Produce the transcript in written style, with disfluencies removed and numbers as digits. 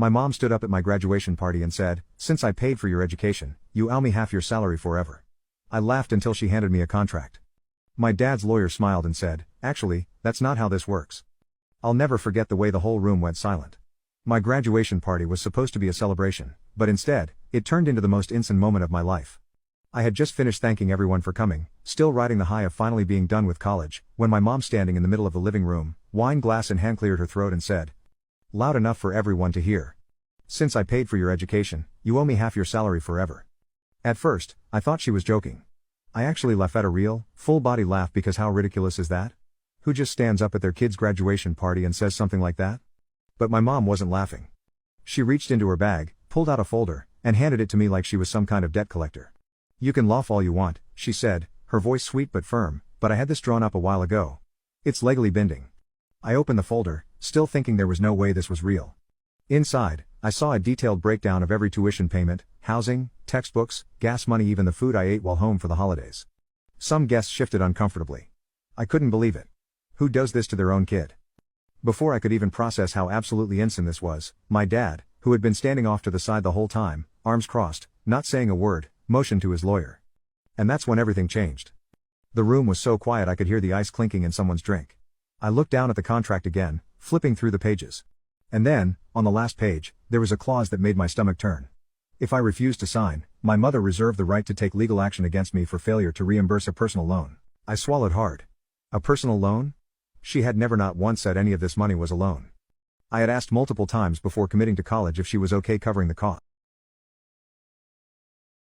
My mom stood up at my graduation party and said, "Since I paid for your education, you owe me half your salary forever." I laughed until she handed me a contract. My dad's lawyer smiled and said, "Actually, that's not how this works." I'll never forget the way the whole room went silent. My graduation party was supposed to be a celebration, but instead, it turned into the most insane moment of my life. I had just finished thanking everyone for coming, still riding the high of finally being done with college, when my mom, standing in the middle of the living room, wine glass in hand, cleared her throat and said, loud enough for everyone to hear, "Since I paid for your education, you owe me half your salary forever." At first, I thought she was joking. I actually laughed at a real, full-body laugh, because how ridiculous is that? Who just stands up at their kid's graduation party and says something like that? But my mom wasn't laughing. She reached into her bag, pulled out a folder, and handed it to me like she was some kind of debt collector. "You can laugh all you want," she said, her voice sweet but firm, "but I had this drawn up a while ago. It's legally binding." I opened the folder, still thinking there was no way this was real. Inside, I saw a detailed breakdown of every tuition payment, housing, textbooks, gas money, even the food I ate while home for the holidays. Some guests shifted uncomfortably. I couldn't believe it. Who does this to their own kid? Before I could even process how absolutely insane this was, my dad, who had been standing off to the side the whole time, arms crossed, not saying a word, motioned to his lawyer. And that's when everything changed. The room was so quiet I could hear the ice clinking in someone's drink. I looked down at the contract again, flipping through the pages. And then, on the last page, there was a clause that made my stomach turn. If I refused to sign, my mother reserved the right to take legal action against me for failure to reimburse a personal loan. I swallowed hard. A personal loan? She had never not once said any of this money was a loan. I had asked multiple times before committing to college if she was okay covering the cost.